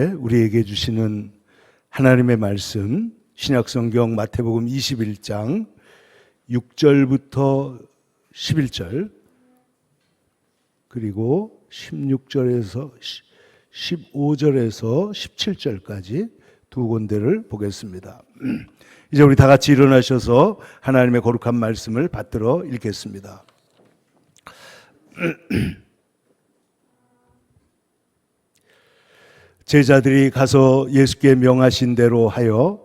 주일에 우리에게 주시는 하나님의 말씀, 신약성경 마태복음 21장 6절부터 11절 그리고 16절에서 15절에서 17절까지 두 군데를 보겠습니다. 이제 우리 다 같이 일어나셔서 하나님의 거룩한 말씀을 받들어 읽겠습니다. 제자들이 가서 예수께 명하신 대로 하여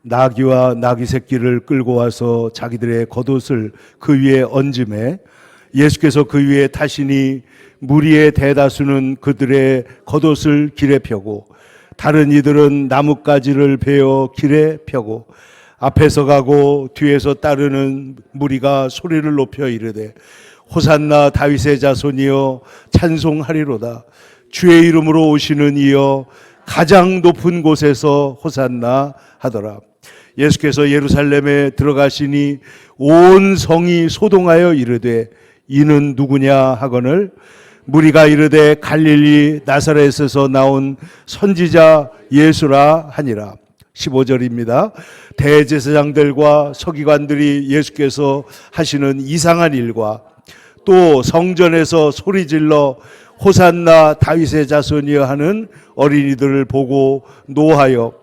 나귀와 나귀 새끼를 끌고 와서 자기들의 겉옷을 그 위에 얹음에 예수께서 그 위에 타시니 무리의 대다수는 그들의 겉옷을 길에 펴고 다른 이들은 나뭇가지를 베어 길에 펴고 앞에서 가고 뒤에서 따르는 무리가 소리를 높여 이르되 호산나 다윗의 자손이여 찬송하리로다. 주의 이름으로 오시는 이여 가장 높은 곳에서 호산나 하더라. 예수께서 예루살렘에 들어가시니 온 성이 소동하여 이르되 이는 누구냐 하거늘 무리가 이르되 갈릴리 나사렛에서 나온 선지자 예수라 하니라. 15절입니다. 대제사장들과 서기관들이 예수께서 하시는 이상한 일과 또 성전에서 소리질러 호산나 다윗의 자손이여 하는 어린이들을 보고 노하여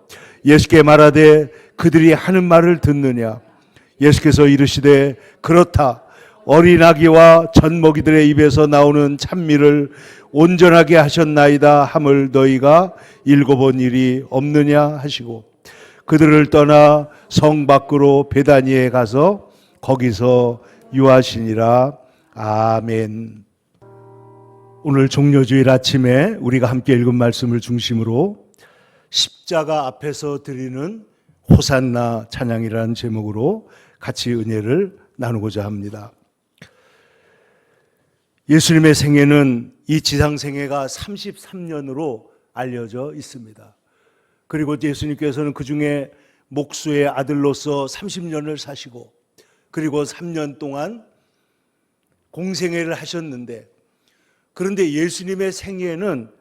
예수께 말하되 그들이 하는 말을 듣느냐. 예수께서 이르시되 그렇다. 어린 아기와 젖먹이들의 입에서 나오는 찬미를 온전하게 하셨나이다 함을 너희가 읽어본 일이 없느냐 하시고 그들을 떠나 성 밖으로 베다니에 가서 거기서 유하시니라. 아멘. 오늘 종려주일 아침에 우리가 함께 읽은 말씀을 중심으로 십자가 앞에서 드리는 호산나 찬양이라는 제목으로 같이 은혜를 나누고자 합니다. 예수님의 생애는 이 지상 생애가 33년으로 알려져 있습니다. 그리고 예수님께서는 그 중에 목수의 아들로서 30년을 사시고 그리고 3년 동안 공생애를 하셨는데, 그런데 예수님의 생애는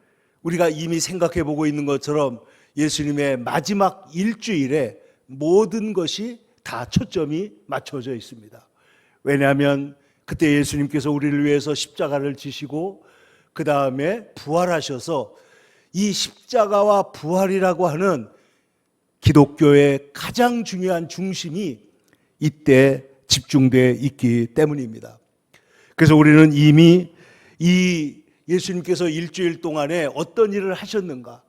우리가 이미 생각해 보고 있는 것처럼 예수님의 마지막 일주일에 모든 것이 다 초점이 맞춰져 있습니다. 왜냐하면 그때 예수님께서 우리를 위해서 십자가를 지시고 그 다음에 부활하셔서 이 십자가와 부활이라고 하는 기독교의 가장 중요한 중심이 이때 집중되어 있기 때문입니다. 그래서 우리는 이미 이 예수님께서 일주일 동안에 어떤 일을 하셨는가,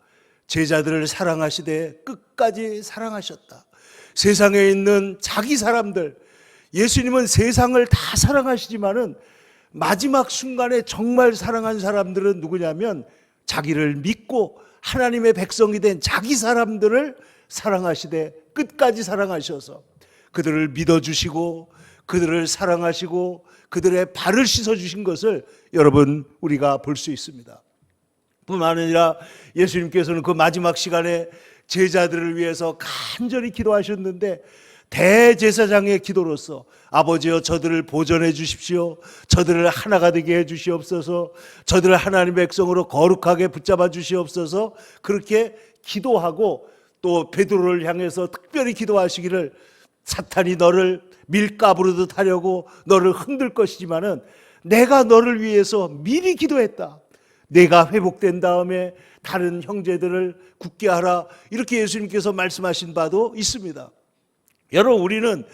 제자들을 사랑하시되 끝까지 사랑하셨다. 세상에 있는 자기 사람들, 예수님은 세상을 다 사랑하시지만은 마지막 순간에 정말 사랑한 사람들은 누구냐면 자기를 믿고 하나님의 백성이 된 자기 사람들을 사랑하시되 끝까지 사랑하셔서 그들을 믿어주시고 그들을 사랑하시고 그들의 발을 씻어주신 것을 여러분 우리가 볼 수 있습니다. 뿐만 아니라 예수님께서는 그 마지막 시간에 제자들을 위해서 간절히 기도하셨는데 대제사장의 기도로서 아버지여 저들을 보존해 주십시오. 저들을 하나가 되게 해 주시옵소서. 저들을 하나님의 백성으로 거룩하게 붙잡아 주시옵소서. 그렇게 기도하고 또 베드로를 향해서 특별히 기도하시기를 사탄이 너를 밀가부르듯 하려고 너를 흔들 것이지만은 내가 너를 위해서 미리 기도했다. 내가 회복된 다음에 다른 형제들을 굳게 하라. 이렇게 예수님께서 말씀하신 바도 있습니다. 여러분, 우리는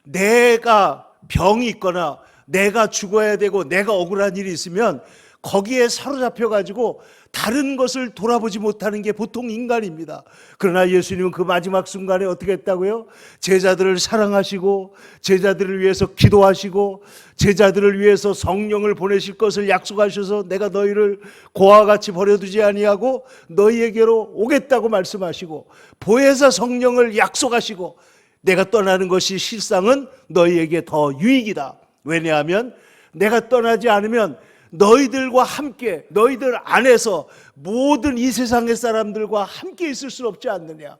내가 병이 있거나 내가 죽어야 되고 내가 억울한 일이 있으면 거기에 사로잡혀가지고 다른 것을 돌아보지 못하는 게 보통 인간입니다. 그러나 예수님은 그 마지막 순간에 어떻게 했다고요? 제자들을 사랑하시고 제자들을 위해서 기도하시고 제자들을 위해서 성령을 보내실 것을 약속하셔서 내가 너희를 고와 같이 버려두지 아니하고 너희에게로 오겠다고 말씀하시고 보혜사 성령을 약속하시고 내가 떠나는 것이 실상은 너희에게 더 유익이다. 왜냐하면 내가 떠나지 않으면 너희들과 함께 너희들 안에서 모든 이 세상의 사람들과 함께 있을 수 없지 않느냐.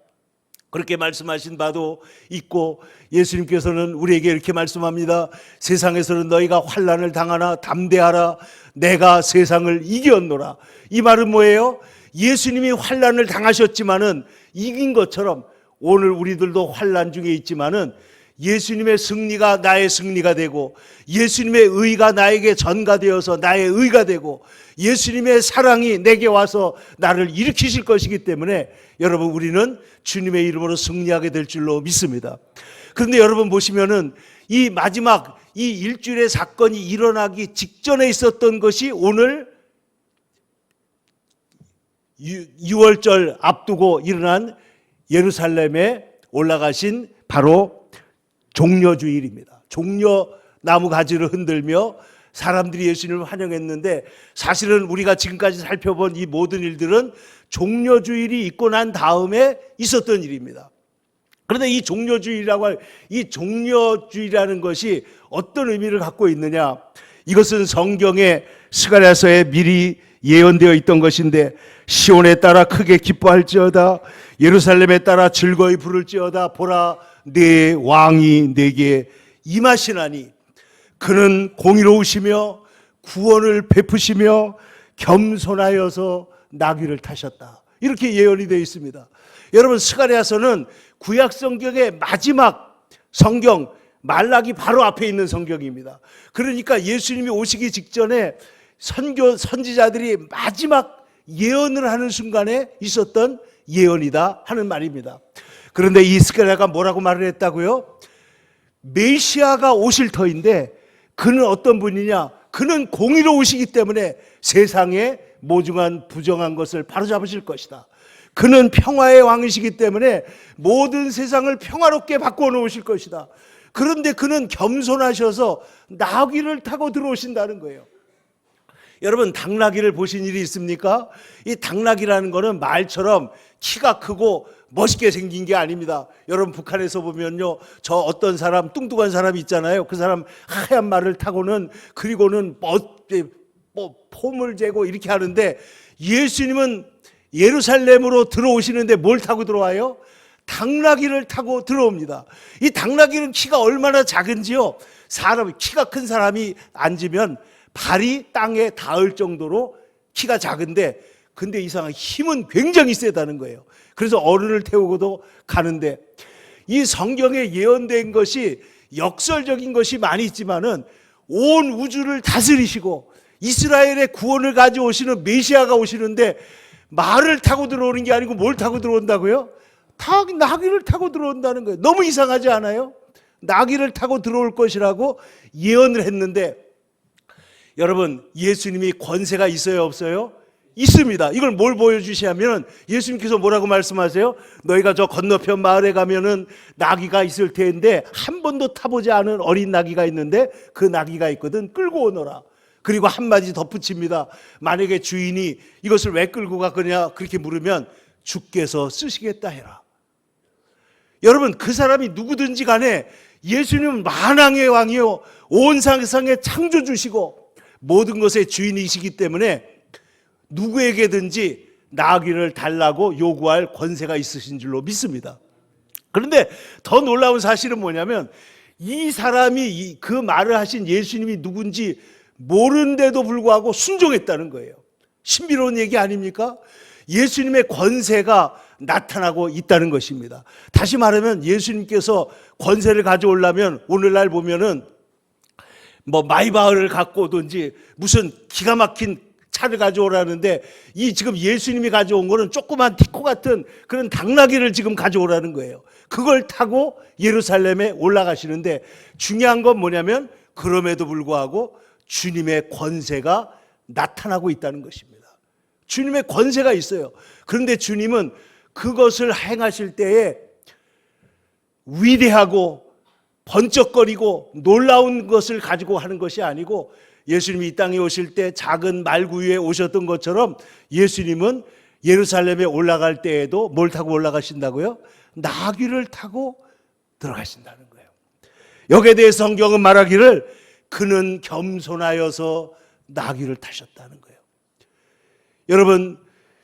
그렇게 말씀하신 바도 있고 예수님께서는 우리에게 이렇게 말씀합니다. 세상에서는 너희가 환난을 당하나 담대하라. 내가 세상을 이겼노라. 이 말은 뭐예요? 예수님이 환난을 당하셨지만은 이긴 것처럼 오늘 우리들도 환난 중에 있지만은 예수님의 승리가 나의 승리가 되고 예수님의 의가 나에게 전가되어서 나의 의가 되고 예수님의 사랑이 내게 와서 나를 일으키실 것이기 때문에 여러분 우리는 주님의 이름으로 승리하게 될 줄로 믿습니다. 그런데 여러분 보시면은 이 마지막 이 일주일의 사건이 일어나기 직전에 있었던 것이 오늘 6월절 앞두고 일어난 예루살렘에 올라가신 바로 종려주일입니다. 종려나무 가지를 흔들며 사람들이 예수님을 환영했는데 사실은 우리가 지금까지 살펴본 이 모든 일들은 종려주일이 있고 난 다음에 있었던 일입니다. 그런데 이 종려주일이라는 것이 어떤 의미를 갖고 있느냐? 이것은 성경의 스가랴서에 미리 예언되어 있던 것인데 시온에 따라 크게 기뻐할지어다 예루살렘에 따라 즐거이 부를지어다 보라 내 왕이 내게 임하시나니 그는 공의로우시며 구원을 베푸시며 겸손하여서 나귀를 타셨다. 이렇게 예언이 되어 있습니다. 여러분 스가랴서는 구약 성경의 마지막 성경 말라기 바로 앞에 있는 성경입니다. 그러니까 예수님이 오시기 직전에 선지자들이 마지막 예언을 하는 순간에 있었던 예언이다 하는 말입니다. 그런데 이 스가랴가 뭐라고 말을 했다고요? 메시아가 오실 터인데 그는 어떤 분이냐? 그는 공의로우시기 때문에 세상에 모종한 부정한 것을 바로잡으실 것이다. 그는 평화의 왕이시기 때문에 모든 세상을 평화롭게 바꾸어 놓으실 것이다. 그런데 그는 겸손하셔서 나귀를 타고 들어오신다는 거예요. 여러분 당나귀를 보신 일이 있습니까? 이 당나귀라는 거는 말처럼 키가 크고 멋있게 생긴 게 아닙니다. 여러분 북한에서 보면요, 저 어떤 사람 뚱뚱한 사람이 있잖아요. 그 사람 하얀 말을 타고는 그리고는 폼을 재고 이렇게 하는데 예수님은 예루살렘으로 들어오시는데 뭘 타고 들어와요? 당나귀를 타고 들어옵니다. 이 당나귀는 키가 얼마나 작은지요. 키가 큰 사람이 앉으면 발이 땅에 닿을 정도로 키가 작은데 근데 이상하게 힘은 굉장히 세다는 거예요. 그래서 어른을 태우고도 가는데 이 성경에 예언된 것이 역설적인 것이 많이 있지만은 온 우주를 다스리시고 이스라엘의 구원을 가져오시는 메시아가 오시는데 말을 타고 들어오는 게 아니고 뭘 타고 들어온다고요? 나귀를 타고 들어온다는 거예요. 너무 이상하지 않아요? 나귀를 타고 들어올 것이라고 예언을 했는데 여러분 예수님이 권세가 있어요 없어요? 있습니다. 이걸 뭘 보여주시냐면 예수님께서 뭐라고 말씀하세요? 너희가 저 건너편 마을에 가면은 나귀가 있을 텐데 한 번도 타보지 않은 어린 나귀가 있는데 그 나귀가 있거든 끌고 오너라. 그리고 한마디 덧붙입니다. 만약에 주인이 이것을 왜 끌고 가거냐 그렇게 물으면 주께서 쓰시겠다 해라. 여러분 그 사람이 누구든지 간에 예수님은 만왕의 왕이요 온 세상의 창조주시고 모든 것의 주인이시기 때문에 누구에게든지 나귀를 달라고 요구할 권세가 있으신 줄로 믿습니다. 그런데 더 놀라운 사실은 뭐냐면 이 사람이 그 말을 하신 예수님이 누군지 모르는데도 불구하고 순종했다는 거예요. 신비로운 얘기 아닙니까? 예수님의 권세가 나타나고 있다는 것입니다. 다시 말하면 예수님께서 권세를 가져오려면 오늘날 보면은 마이바흐를 갖고 오든지 무슨 기가 막힌 차를 가져오라는데 이 지금 예수님이 가져온 거는 조그만 티코 같은 그런 당나귀를 지금 가져오라는 거예요. 그걸 타고 예루살렘에 올라가시는데 중요한 건 뭐냐면 그럼에도 불구하고 주님의 권세가 나타나고 있다는 것입니다. 주님의 권세가 있어요. 그런데 주님은 그것을 행하실 때에 위대하고 번쩍거리고 놀라운 것을 가지고 하는 것이 아니고 예수님이 이 땅에 오실 때 작은 말구 위에 오셨던 것처럼 예수님은 예루살렘에 올라갈 때에도 뭘 타고 올라가신다고요? 나귀를 타고 들어가신다는 거예요. 여기에 대해 성경은 말하기를 그는 겸손하여서 나귀를 타셨다는 거예요. 여러분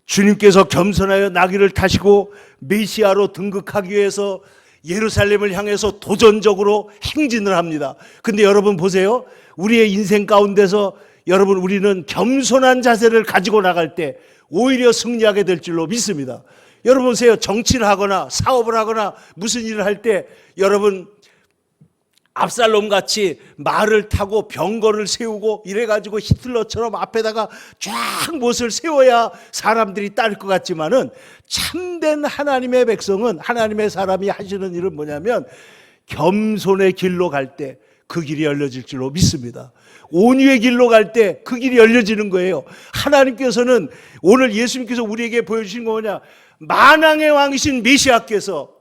주님께서 겸손하여 나귀를 타시고 메시아로 등극하기 위해서 예루살렘을 향해서 도전적으로 행진을 합니다. 근데 여러분 보세요. 우리의 인생 가운데서 여러분 우리는 겸손한 자세를 가지고 나갈 때 오히려 승리하게 될 줄로 믿습니다. 여러분 보세요. 정치를 하거나 사업을 하거나 무슨 일을 할 때 여러분 압살롬 같이 말을 타고 병거를 세우고 이래가지고 히틀러처럼 앞에다가 쫙 못을 세워야 사람들이 따를 것 같지만은 참된 하나님의 백성은, 하나님의 사람이 하시는 일은 뭐냐면 겸손의 길로 갈 때 그 길이 열려질 줄로 믿습니다. 온유의 길로 갈 때 그 길이 열려지는 거예요. 하나님께서는 오늘 예수님께서 우리에게 보여주신 거 뭐냐? 만왕의 왕이신 메시아께서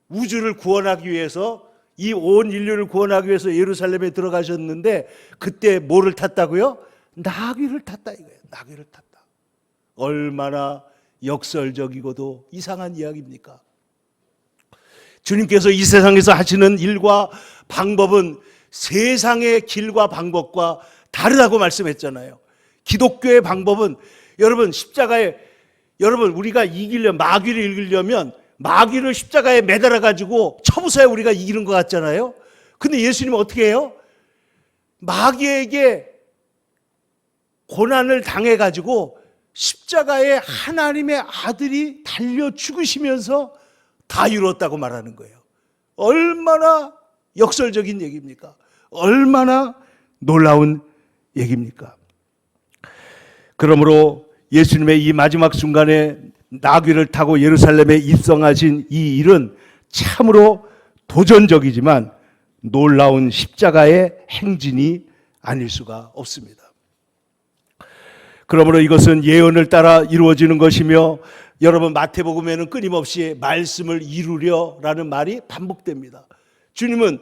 우주를 구원하기 위해서, 이 온 인류를 구원하기 위해서 예루살렘에 들어가셨는데 그때 뭐를 탔다고요? 나귀를 탔다 이거예요. 나귀를 탔다. 얼마나 역설적이고도 이상한 이야기입니까? 주님께서 이 세상에서 하시는 일과 방법은 세상의 길과 방법과 다르다고 말씀했잖아요. 기독교의 방법은 여러분 십자가에, 여러분 우리가 이기려면, 마귀를 이기려면 마귀를 십자가에 매달아 가지고 쳐부숴야 우리가 이기는 것 같잖아요. 근데 예수님은 어떻게 해요? 마귀에게 고난을 당해 가지고 십자가에 하나님의 아들이 달려 죽으시면서 다 이루었다고 말하는 거예요. 얼마나 역설적인 얘기입니까? 얼마나 놀라운 얘기입니까? 그러므로 예수님의 이 마지막 순간에 나귀를 타고 예루살렘에 입성하신 이 일은 참으로 도전적이지만 놀라운 십자가의 행진이 아닐 수가 없습니다. 그러므로 이것은 예언을 따라 이루어지는 것이며, 여러분 마태복음에는 끊임없이 말씀을 이루려라는 말이 반복됩니다. 주님은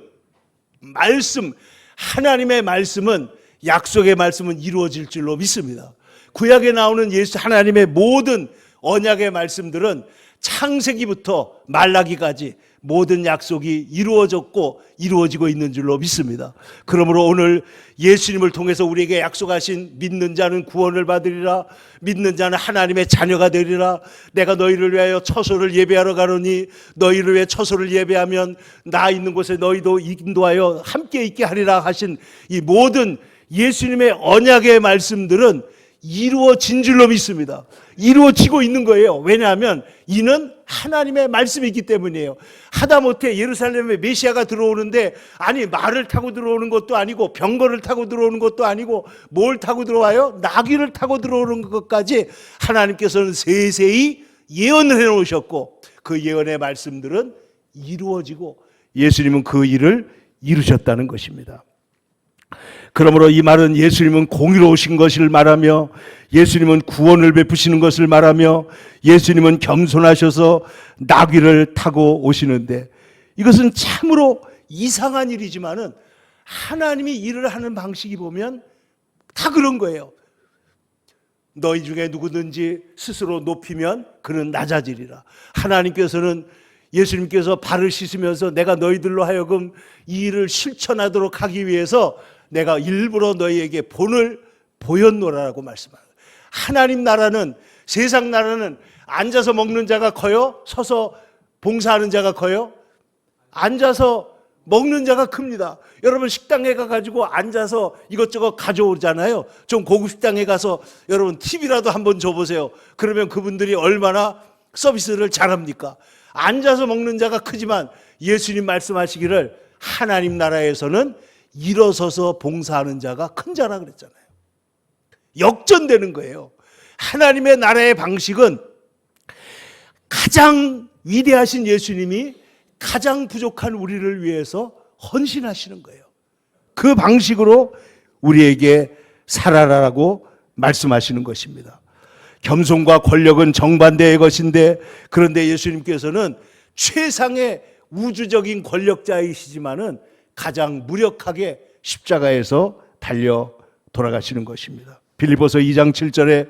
말씀, 하나님의 말씀은, 약속의 말씀은 이루어질 줄로 믿습니다. 구약에 나오는 예수 하나님의 모든 언약의 말씀들은 창세기부터 말라기까지 모든 약속이 이루어졌고 이루어지고 있는 줄로 믿습니다. 그러므로 오늘 예수님을 통해서 우리에게 약속하신 믿는 자는 구원을 받으리라, 믿는 자는 하나님의 자녀가 되리라, 내가 너희를 위하여 처소를 예배하러 가노니 너희를 위해 처소를 예배하면 나 있는 곳에 너희도 인도하여 함께 있게 하리라 하신 이 모든 예수님의 언약의 말씀들은 이루어진 줄로 믿습니다. 이루어지고 있는 거예요. 왜냐하면 이는 하나님의 말씀이기 때문이에요. 하다못해 예루살렘에 메시아가 들어오는데, 아니 말을 타고 들어오는 것도 아니고 병거를 타고 들어오는 것도 아니고 뭘 타고 들어와요? 나귀를 타고 들어오는 것까지 하나님께서는 세세히 예언을 해놓으셨고, 그 예언의 말씀들은 이루어지고 예수님은 그 일을 이루셨다는 것입니다. 그러므로 이 말은 예수님은 공의로우신 것을 말하며, 예수님은 구원을 베푸시는 것을 말하며, 예수님은 겸손하셔서 나귀를 타고 오시는데, 이것은 참으로 이상한 일이지만은 하나님이 일을 하는 방식이 보면 다 그런 거예요. 너희 중에 누구든지 스스로 높이면 그는 낮아지리라. 하나님께서는, 예수님께서 발을 씻으면서 내가 너희들로 하여금 이 일을 실천하도록 하기 위해서 내가 일부러 너희에게 본을 보였노라라고 말씀하는 거예요. 하나님 나라는, 세상 나라는 앉아서 먹는 자가 커요? 서서 봉사하는 자가 커요? 앉아서 먹는 자가 큽니다. 여러분 식당에 가가지고 앉아서 이것저것 가져오잖아요. 좀 고급 식당에 가서 여러분 팁이라도 한번 줘보세요. 그러면 그분들이 얼마나 서비스를 잘합니까? 앉아서 먹는 자가 크지만 예수님 말씀하시기를 하나님 나라에서는 일어서서 봉사하는 자가 큰 자라 그랬잖아요. 역전되는 거예요. 하나님의 나라의 방식은 가장 위대하신 예수님이 가장 부족한 우리를 위해서 헌신하시는 거예요. 그 방식으로 우리에게 살아라라고 말씀하시는 것입니다. 겸손과 권력은 정반대의 것인데, 그런데 예수님께서는 최상의 우주적인 권력자이시지만은 가장 무력하게 십자가에서 달려 돌아가시는 것입니다. 빌립보서 2장 7절에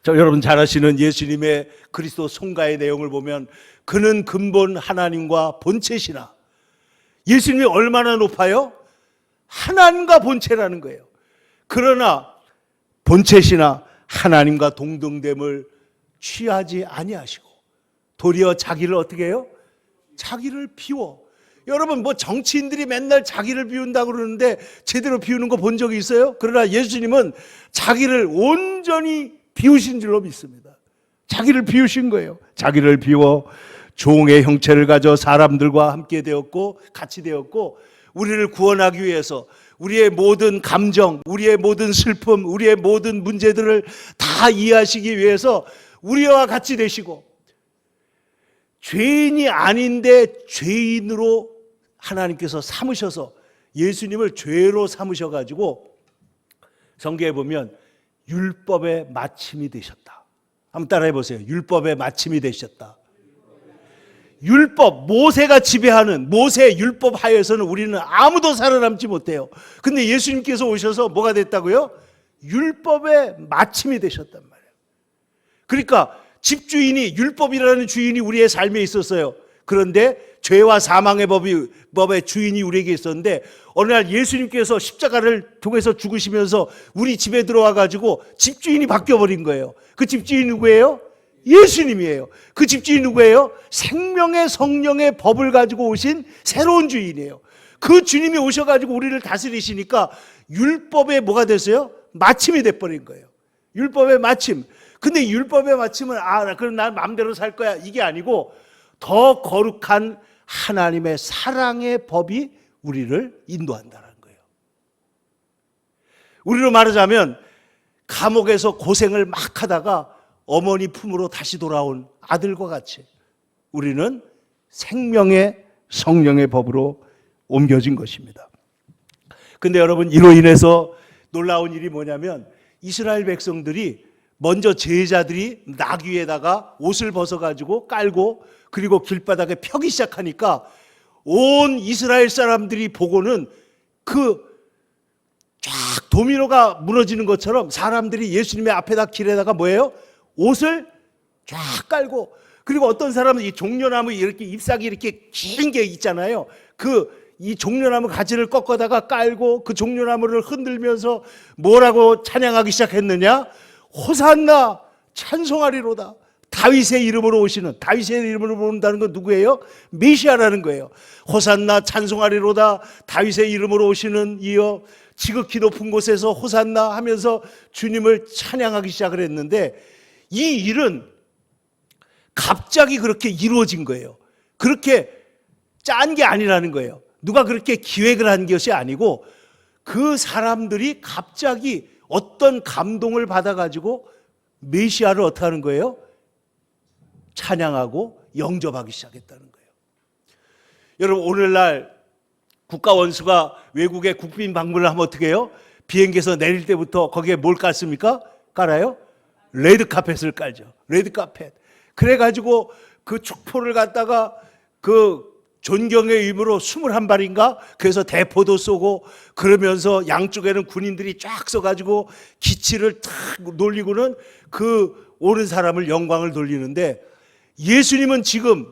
여러분 잘 아시는 예수님의 그리스도 송가의 내용을 보면, 그는 근본 하나님과 본체시나, 예수님이 얼마나 높아요? 하나님과 본체라는 거예요. 그러나 본체시나 하나님과 동등됨을 취하지 아니하시고 도리어 자기를 어떻게 해요? 자기를 비워. 여러분 뭐 정치인들이 맨날 자기를 비운다고 그러는데 제대로 비우는 거 본 적이 있어요? 그러나 예수님은 자기를 온전히 비우신 줄로 믿습니다. 자기를 비우신 거예요. 자기를 비워 종의 형체를 가져 사람들과 함께 되었고 같이 되었고 우리를 구원하기 위해서 우리의 모든 감정, 우리의 모든 슬픔, 우리의 모든 문제들을 다 이해하시기 위해서 우리와 같이 되시고 죄인이 아닌데 죄인으로 하나님께서 삼으셔서 예수님을 죄로 삼으셔가지고 성경에 보면 율법의 마침이 되셨다. 한번 따라해 보세요. 율법의 마침이 되셨다. 율법, 모세가 지배하는 모세 율법 하에서는 우리는 아무도 살아남지 못해요. 근데 예수님께서 오셔서 뭐가 됐다고요? 법의 마침이 되셨단 말이에요. 그러니까 집주인이 율법이라는 주인이 우리의 삶에 있었어요. 그런데 죄와 사망의 법의 주인이 우리에게 있었는데 어느 날 예수님께서 십자가를 통해서 죽으시면서 우리 집에 들어와 가지고 집주인이 바뀌어버린 거예요. 그 집주인이 누구예요? 예수님이에요. 그 집주인이 누구예요? 생명의 성령의 법을 가지고 오신 새로운 주인이에요. 그 주님이 오셔가지고 우리를 다스리시니까 율법에 뭐가 됐어요? 마침이 돼버린 거예요. 율법의 마침. 근데 율법의 마침은 그럼 난 마음대로 살 거야 이게 아니고 더 거룩한 하나님의 사랑의 법이 우리를 인도한다는 거예요. 우리로 말하자면 감옥에서 고생을 막 하다가 어머니 품으로 다시 돌아온 아들과 같이 우리는 생명의 성령의 법으로 옮겨진 것입니다. 근데 여러분 이로 인해서 놀라운 일이 뭐냐면 이스라엘 백성들이 먼저 제자들이 나귀 위에다가 옷을 벗어가지고 깔고 그리고 길바닥에 펴기 시작하니까 온 이스라엘 사람들이 보고는 그 쫙 도미노가 무너지는 것처럼 사람들이 예수님의 앞에다 길에다가 뭐예요? 옷을 쫙 깔고 그리고 어떤 사람은 이 종려나무 이렇게 잎사귀 이렇게 긴 게 있잖아요. 이 종려나무 가지를 꺾어다가 깔고 그 종려나무를 흔들면서 뭐라고 찬양하기 시작했느냐? 호산나 찬송하리로다. 다윗의 이름으로 오시는 다윗의 이름으로 온다는 건 누구예요? 메시아라는 거예요. 호산나 찬송하리로다. 다윗의 이름으로 오시는 이여 지극히 높은 곳에서 호산나 하면서 주님을 찬양하기 시작을 했는데 이 일은 갑자기 그렇게 이루어진 거예요. 그렇게 짠 게 아니라는 거예요. 누가 그렇게 기획을 한 것이 아니고 그 사람들이 갑자기 어떤 감동을 받아가지고 메시아를 어떻게 하는 거예요? 찬양하고 영접하기 시작했다는 거예요. 여러분 오늘날 국가원수가 외국에 국빈 방문을 하면 어떻게 해요? 비행기에서 내릴 때부터 거기에 뭘 깔습니까? 깔아요? 레드카펫을 깔죠. 레드카펫. 그래가지고 그 축포를 갖다가 그 존경의 의무로 21발인가? 그래서 대포도 쏘고 그러면서 양쪽에는 군인들이 쫙 서가지고 기치를 탁 놀리고는 그 오는 사람을 영광을 돌리는데 예수님은 지금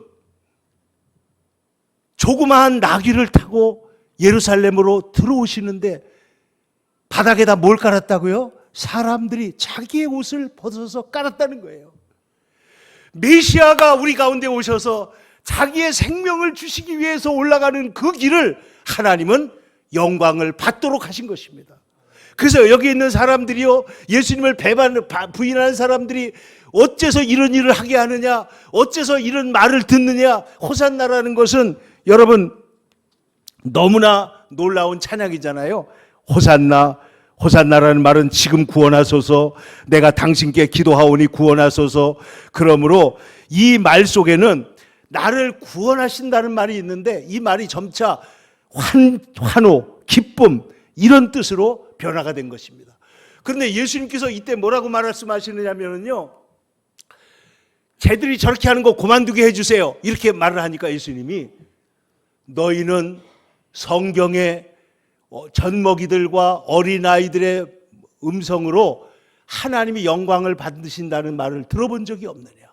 조그마한 나귀를 타고 예루살렘으로 들어오시는데 바닥에다 뭘 깔았다고요? 사람들이 자기의 옷을 벗어서 깔았다는 거예요. 메시아가 우리 가운데 오셔서 자기의 생명을 주시기 위해서 올라가는 그 길을 하나님은 영광을 받도록 하신 것입니다. 그래서 여기 있는 사람들이요, 예수님을 부인하는 사람들이 어째서 이런 일을 하게 하느냐, 어째서 이런 말을 듣느냐, 호산나라는 것은 여러분 너무나 놀라운 찬양이잖아요. 호산나, 호산나라는 말은 지금 구원하소서, 내가 당신께 기도하오니 구원하소서. 그러므로 이 말 속에는 나를 구원하신다는 말이 있는데 이 말이 점차 환호, 기쁨 이런 뜻으로 변화가 된 것입니다. 그런데 예수님께서 이때 뭐라고 말씀하시느냐면요, 쟤들이 저렇게 하는 거 그만두게 해주세요 이렇게 말을 하니까 예수님이 너희는 성경의 젖먹이들과 어린아이들의 음성으로 하나님이 영광을 받으신다는 말을 들어본 적이 없느냐.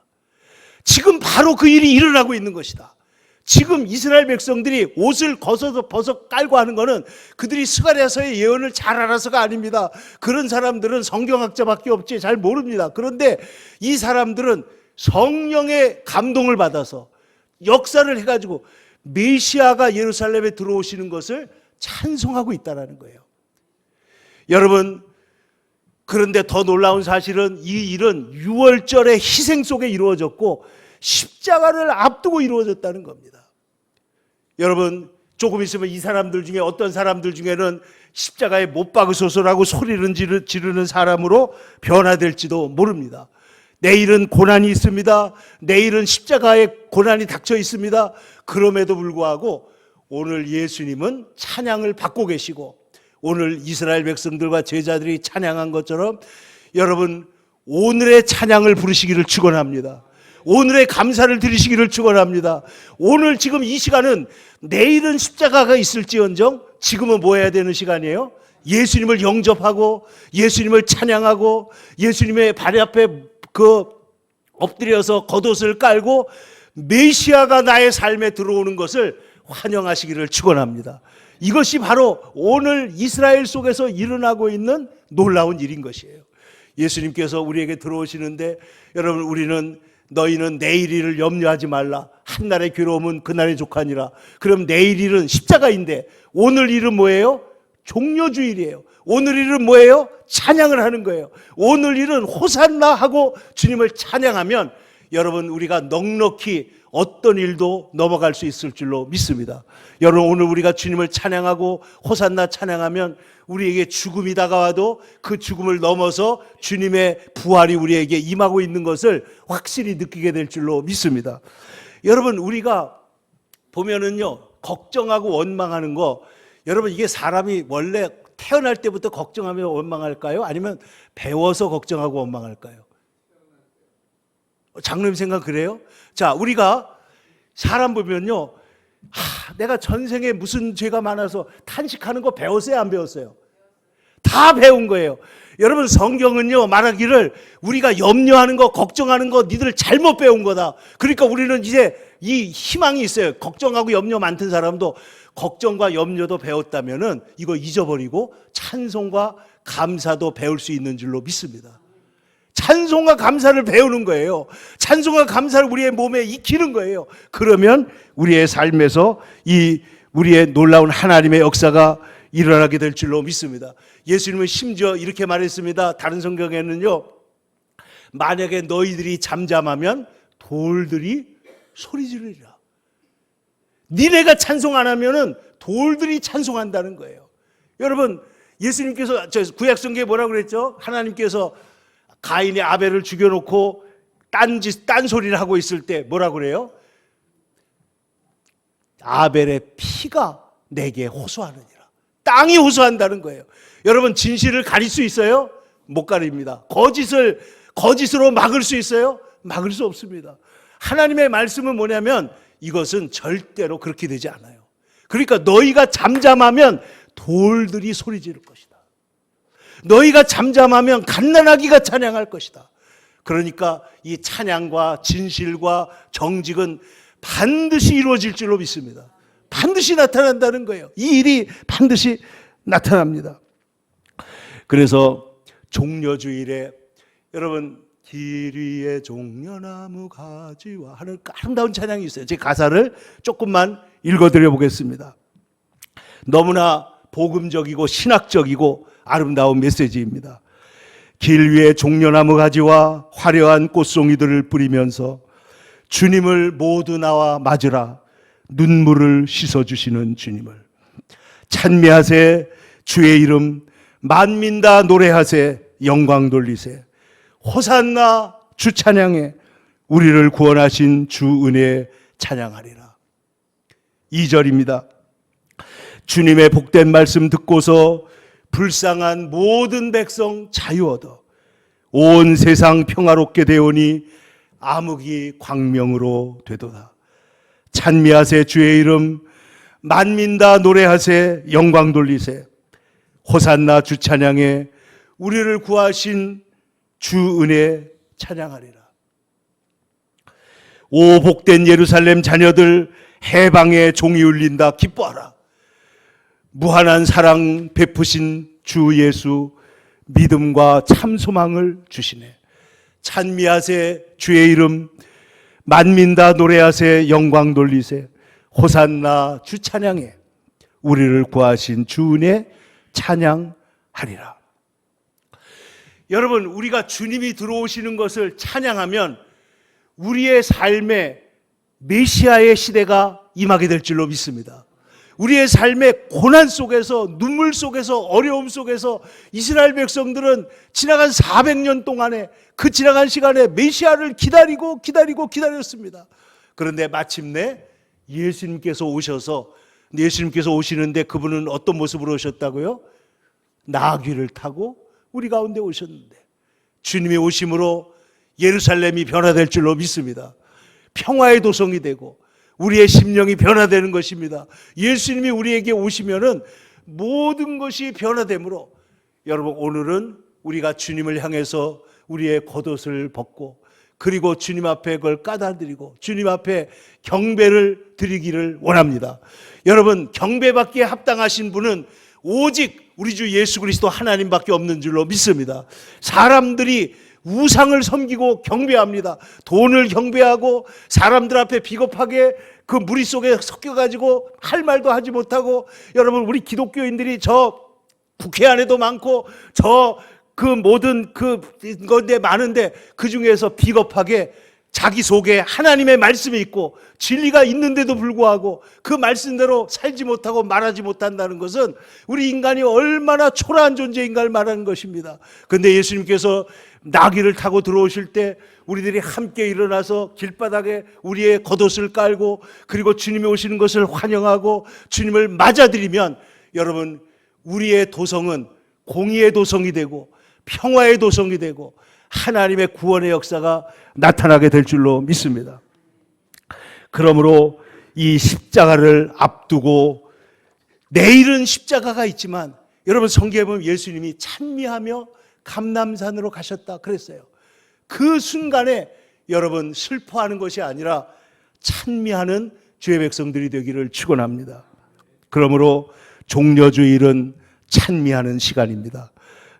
지금 바로 그 일이 일어나고 있는 것이다. 지금 이스라엘 백성들이 옷을 벗어 깔고 하는 것은 그들이 스가랴서의 예언을 잘 알아서가 아닙니다. 그런 사람들은 성경학자밖에 없지 잘 모릅니다. 그런데 이 사람들은 성령의 감동을 받아서 역사를 해가지고 메시아가 예루살렘에 들어오시는 것을 찬송하고 있다는 거예요. 여러분, 그런데 더 놀라운 사실은 이 일은 유월절의 희생 속에 이루어졌고 십자가를 앞두고 이루어졌다는 겁니다. 여러분, 조금 있으면 이 사람들 중에 어떤 사람들 중에는 십자가에 못 박으소서라고 소리를 지르는 사람으로 변화될지도 모릅니다. 내일은 고난이 있습니다. 내일은 십자가에 고난이 닥쳐 있습니다. 그럼에도 불구하고 오늘 예수님은 찬양을 받고 계시고, 오늘 이스라엘 백성들과 제자들이 찬양한 것처럼 여러분 오늘의 찬양을 부르시기를 축원합니다. 오늘의 감사를 드리시기를 축원합니다. 오늘 지금 이 시간은 내일은 십자가가 있을지언정 지금은 뭐 해야 되는 시간이에요? 예수님을 영접하고 예수님을 찬양하고 예수님의 발 앞에 엎드려서 겉옷을 깔고 메시아가 나의 삶에 들어오는 것을 환영하시기를 축원합니다. 이것이 바로 오늘 이스라엘 속에서 일어나고 있는 놀라운 일인 것이에요. 예수님께서 우리에게 들어오시는데, 여러분, 우리는 너희는 내일 일을 염려하지 말라. 한날의 괴로움은 그날의 족하니라. 그럼 내일 일은 십자가인데 오늘 일은 뭐예요? 종려주일이에요. 오늘 일은 뭐예요? 찬양을 하는 거예요. 오늘 일은 호산나 하고 주님을 찬양하면 여러분 우리가 넉넉히 어떤 일도 넘어갈 수 있을 줄로 믿습니다. 여러분, 오늘 우리가 주님을 찬양하고 호산나 찬양하면 우리에게 죽음이 다가와도 그 죽음을 넘어서 주님의 부활이 우리에게 임하고 있는 것을 확실히 느끼게 될 줄로 믿습니다. 여러분, 우리가 보면은요, 걱정하고 원망하는 거, 여러분, 이게 사람이 원래 태어날 때부터 걱정하며 원망할까요? 아니면 배워서 걱정하고 원망할까요? 장로님 생각 그래요? 자, 우리가 사람 보면요, 내가 전생에 무슨 죄가 많아서 탄식하는 거 배웠어요, 안 배웠어요? 다 배운 거예요. 여러분, 성경은요 말하기를 우리가 염려하는 거, 걱정하는 거 니들 잘못 배운 거다. 그러니까 우리는 이제 이 희망이 있어요. 걱정하고 염려 많던 사람도 걱정과 염려도 배웠다면은 이거 잊어버리고 찬송과 감사도 배울 수 있는 줄로 믿습니다. 찬송과 감사를 배우는 거예요. 찬송과 감사를 우리의 몸에 익히는 거예요. 그러면 우리의 삶에서 이 우리의 놀라운 하나님의 역사가 일어나게 될 줄로 믿습니다. 예수님은 심지어 이렇게 말했습니다. 다른 성경에는요, 만약에 너희들이 잠잠하면 돌들이 소리 지르리라. 니네가 찬송 안 하면은 돌들이 찬송한다는 거예요. 여러분, 예수님께서 구약성경에 뭐라고 그랬죠? 하나님께서 가인이 아벨을 죽여놓고 딴소리를 하고 있을 때 뭐라고 그래요? 아벨의 피가 내게 호소하느니라. 땅이 호소한다는 거예요. 여러분, 진실을 가릴 수 있어요? 못 가립니다. 거짓으로 막을 수 있어요? 막을 수 없습니다. 하나님의 말씀은 뭐냐면 이것은 절대로 그렇게 되지 않아요. 그러니까 너희가 잠잠하면 돌들이 소리 지를 것이다. 너희가 잠잠하면 갓난아기가 찬양할 것이다. 그러니까 이 찬양과 진실과 정직은 반드시 이루어질 줄로 믿습니다. 반드시 나타난다는 거예요. 이 일이 반드시 나타납니다. 그래서 종려주일에 여러분, 길 위에 종려나무 가지와 하는 아름다운 찬양이 있어요. 제 가사를 조금만 읽어드려 보겠습니다. 너무나 복음적이고 신학적이고 아름다운 메시지입니다. 길 위에 종려나무 가지와 화려한 꽃송이들을 뿌리면서 주님을 모두 나와 맞으라. 눈물을 씻어주시는 주님을 찬미하세. 주의 이름 만민 다 노래하세. 영광 돌리세. 호산나. 주 찬양해. 우리를 구원하신 주 은혜 찬양하리라. 2절입니다. 주님의 복된 말씀 듣고서 불쌍한 모든 백성 자유 얻어 온 세상 평화롭게 되오니 암흑이 광명으로 되도다. 찬미하세. 주의 이름 만민 다 노래하세. 영광 돌리세. 호산나. 주 찬양해. 우리를 구하신 주 은혜 찬양하리라. 오 복된 예루살렘 자녀들, 해방의 종이 울린다. 기뻐하라. 무한한 사랑 베푸신 주 예수, 믿음과 참 소망을 주시네. 찬미하세. 주의 이름 만민 다 노래하세. 영광 돌리세. 호산나. 주 찬양해. 우리를 구하신 주 은혜 찬양하리라. 여러분, 우리가 주님이 들어오시는 것을 찬양하면 우리의 삶에 메시아의 시대가 임하게 될 줄로 믿습니다. 우리의 삶의 고난 속에서, 눈물 속에서, 어려움 속에서 이스라엘 백성들은 지나간 400년 동안에, 그 지나간 시간에 메시아를 기다렸습니다. 그런데 마침내 예수님께서 오셔서, 예수님께서 오시는데 그분은 어떤 모습으로 오셨다고요? 나귀를 타고 우리 가운데 오셨는데, 주님의 오심으로 예루살렘이 변화될 줄로 믿습니다. 평화의 도성이 되고 우리의 심령이 변화되는 것입니다. 예수님이 우리에게 오시면은 모든 것이 변화되므로, 여러분, 오늘은 우리가 주님을 향해서 우리의 겉옷을 벗고, 그리고 주님 앞에 그걸 까다드리고 주님 앞에 경배를 드리기를 원합니다. 여러분, 경배받기에 합당하신 분은 오직 우리 주 예수 그리스도 하나님밖에 없는 줄로 믿습니다. 사람들이 우상을 섬기고 경배합니다. 돈을 경배하고 사람들 앞에 비겁하게 그 무리 속에 섞여가지고 할 말도 하지 못하고, 여러분, 우리 기독교인들이 저 국회 안에도 많고 저 그 모든 그 건데 많은데, 그 중에서 비겁하게 자기 속에 하나님의 말씀이 있고 진리가 있는데도 불구하고 그 말씀대로 살지 못하고 말하지 못한다는 것은 우리 인간이 얼마나 초라한 존재인가를 말하는 것입니다. 그런데 예수님께서 나귀를 타고 들어오실 때 우리들이 함께 일어나서 길바닥에 우리의 겉옷을 깔고, 그리고 주님이 오시는 것을 환영하고 주님을 맞아들이면, 여러분, 우리의 도성은 공의의 도성이 되고 평화의 도성이 되고 하나님의 구원의 역사가 나타나게 될 줄로 믿습니다. 그러므로 이 십자가를 앞두고, 내일은 십자가가 있지만, 여러분, 성경에 보면 예수님이 찬미하며 감람산으로 가셨다 그랬어요. 그 순간에 여러분, 슬퍼하는 것이 아니라 찬미하는 주의 백성들이 되기를 축원합니다. 그러므로 종려주일은 찬미하는 시간입니다.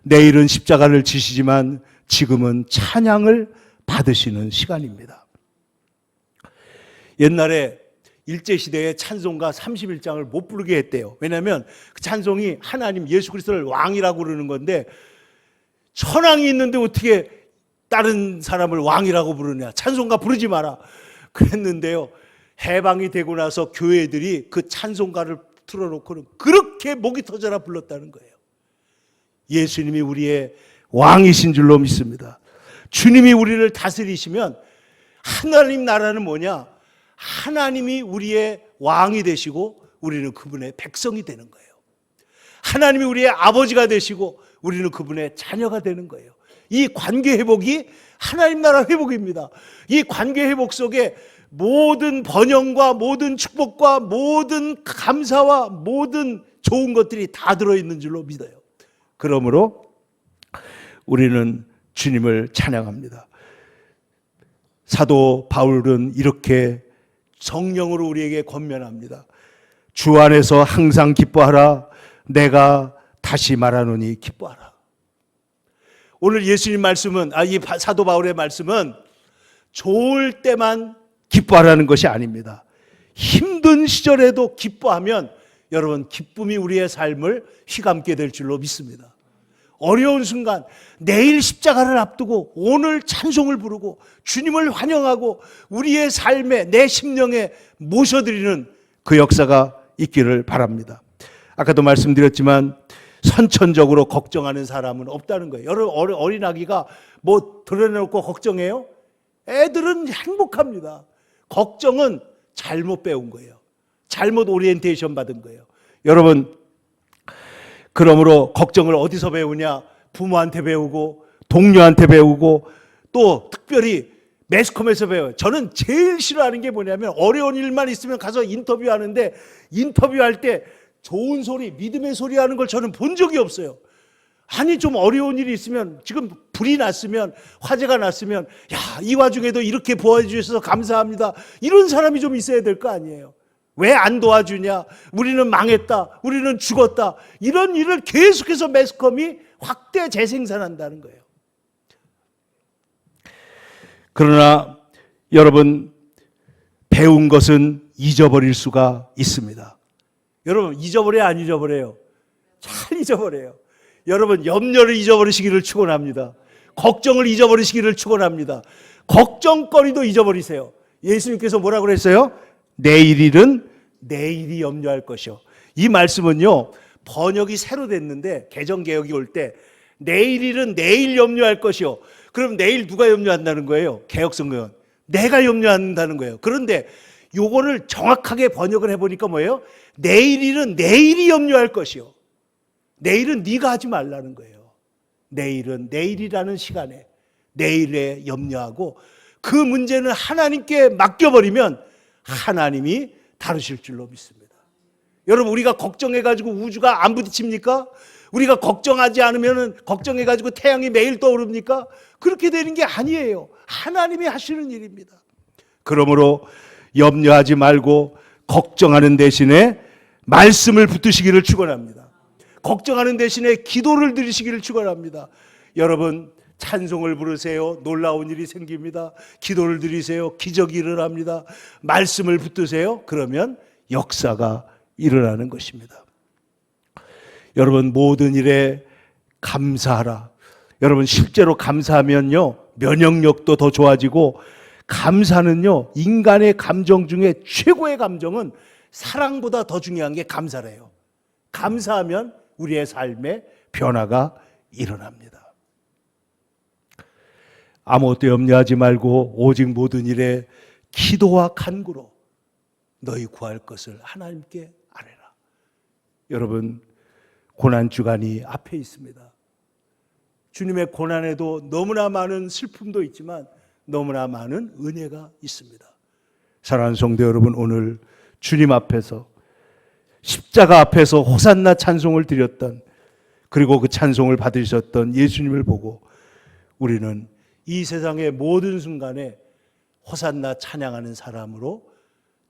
내일은 십자가를 지시지만 지금은 찬양을 받으시는 시간입니다. 옛날에 일제시대에 찬송가 31장을 못 부르게 했대요. 왜냐하면 그 찬송이 하나님 예수 그리스도를 왕이라고 그러는 건데, 천왕이 있는데 어떻게 다른 사람을 왕이라고 부르냐, 찬송가 부르지 마라 그랬는데요, 해방이 되고 나서 교회들이 그 찬송가를 틀어놓고는 그렇게 목이 터져라 불렀다는 거예요. 예수님이 우리의 왕이신 줄로 믿습니다. 주님이 우리를 다스리시면, 하나님 나라는 뭐냐? 하나님이 우리의 왕이 되시고 우리는 그분의 백성이 되는 거예요. 하나님이 우리의 아버지가 되시고 우리는 그분의 자녀가 되는 거예요. 이 관계 회복이 하나님 나라 회복입니다. 이 관계 회복 속에 모든 번영과 모든 축복과 모든 감사와 모든 좋은 것들이 다 들어있는 줄로 믿어요. 그러므로 우리는 주님을 찬양합니다. 사도 바울은 이렇게 성령으로 우리에게 권면합니다. 주 안에서 항상 기뻐하라. 내가 다시 말하노니 기뻐하라. 오늘 예수님 말씀은, 이 사도 바울의 말씀은 좋을 때만 기뻐하라는 것이 아닙니다. 힘든 시절에도 기뻐하면, 여러분, 기쁨이 우리의 삶을 휘감게 될 줄로 믿습니다. 어려운 순간, 내일 십자가를 앞두고 오늘 찬송을 부르고 주님을 환영하고 우리의 삶에, 내 심령에 모셔드리는 그 역사가 있기를 바랍니다. 아까도 말씀드렸지만 선천적으로 걱정하는 사람은 없다는 거예요. 여러분, 어린아기가 뭐 드러내놓고 걱정해요? 애들은 행복합니다. 걱정은 잘못 배운 거예요. 잘못 오리엔테이션 받은 거예요. 여러분, 그러므로 걱정을 어디서 배우냐? 부모한테 배우고 동료한테 배우고 또 특별히 매스컴에서 배워요. 저는 제일 싫어하는 게 뭐냐면, 어려운 일만 있으면 가서 인터뷰하는데, 인터뷰할 때 좋은 소리, 믿음의 소리 하는 걸 저는 본 적이 없어요. 아니, 좀 어려운 일이 있으면, 지금 불이 났으면, 화재가 났으면, 야, 이 와중에도 이렇게 도와주셔서 감사합니다, 이런 사람이 좀 있어야 될 거 아니에요. 왜 안 도와주냐? 우리는 망했다, 우리는 죽었다, 이런 일을 계속해서 매스컴이 확대 재생산한다는 거예요. 그러나 여러분, 배운 것은 잊어버릴 수가 있습니다. 여러분, 잊어버려요, 안 잊어버려요? 잘 잊어버려요. 여러분, 염려를 잊어버리시기를 축원합니다. 걱정을 잊어버리시기를 축원합니다. 걱정거리도 잊어버리세요. 예수님께서 뭐라고 그랬어요? 내일 일은 내일이 염려할 것이요. 이 말씀은요, 번역이 새로 됐는데 개정개혁이 올 때 내일 일은 내일 염려할 것이요. 그럼 내일 누가 염려한다는 거예요? 개혁성경은 내가 염려한다는 거예요. 그런데 요거를 정확하게 번역을 해보니까 뭐예요? 내일 일은 내일이 염려할 것이요. 내일은 네가 하지 말라는 거예요. 내일은 내일이라는 시간에 내일에 염려하고 그 문제는 하나님께 맡겨버리면 하나님이 다루실 줄로 믿습니다. 여러분, 우리가 걱정해가지고 우주가 안 부딪힙니까? 우리가 걱정하지 않으면 걱정해가지고 태양이 매일 떠오릅니까? 그렇게 되는 게 아니에요. 하나님이 하시는 일입니다. 그러므로 염려하지 말고 걱정하는 대신에 말씀을 붙드시기를 축원합니다. 걱정하는 대신에 기도를 드리시기를 축원합니다. 여러분, 찬송을 부르세요. 놀라운 일이 생깁니다. 기도를 드리세요. 기적이 일어납니다. 말씀을 붙드세요. 그러면 역사가 일어나는 것입니다. 여러분, 모든 일에 감사하라. 여러분, 실제로 감사하면요, 면역력도 더 좋아지고, 감사는요, 인간의 감정 중에 최고의 감정은 사랑보다 더 중요한 게 감사래요. 감사하면 우리의 삶에 변화가 일어납니다. 아무것도 염려하지 말고 오직 모든 일에 기도와 간구로 너희 구할 것을 하나님께 아뢰라. 여러분, 고난주간이 앞에 있습니다. 주님의 고난에도 너무나 많은 슬픔도 있지만 너무나 많은 은혜가 있습니다. 사랑하는 성도 여러분, 오늘 주님 앞에서 십자가 앞에서 호산나 찬송을 드렸던, 그리고 그 찬송을 받으셨던 예수님을 보고 우리는 이 세상의 모든 순간에 호산나 찬양하는 사람으로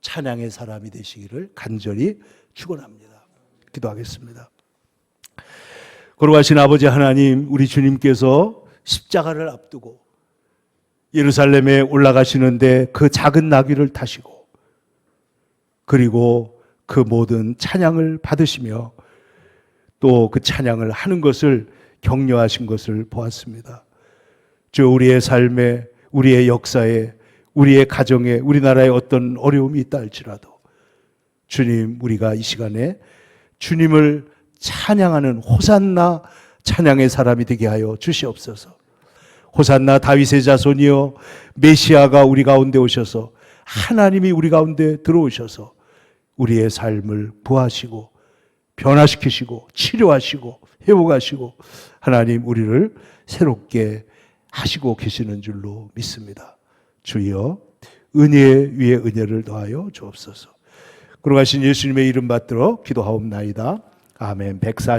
찬양의 사람이 되시기를 간절히 축원합니다. 기도하겠습니다. 거룩하신 아버지 하나님, 우리 주님께서 십자가를 앞두고 예루살렘에 올라가시는데 그 작은 나귀를 타시고 그리고 그 모든 찬양을 받으시며 또 그 찬양을 하는 것을 격려하신 것을 보았습니다. 저 우리의 삶에, 우리의 역사에, 우리의 가정에, 우리나라에 어떤 어려움이 있다 할지라도 주님, 우리가 이 시간에 주님을 찬양하는 호산나 찬양의 사람이 되게 하여 주시옵소서. 호산나 다윗의 자손이여, 메시아가 우리 가운데 오셔서, 하나님이 우리 가운데 들어오셔서 우리의 삶을 부하시고 변화시키시고 치료하시고 회복하시고 하나님 우리를 새롭게 하시고 계시는 줄로 믿습니다. 주여, 은혜 위에 은혜를 더하여 주옵소서. 거룩하신 예수님의 이름 받들어 기도하옵나이다. 아멘.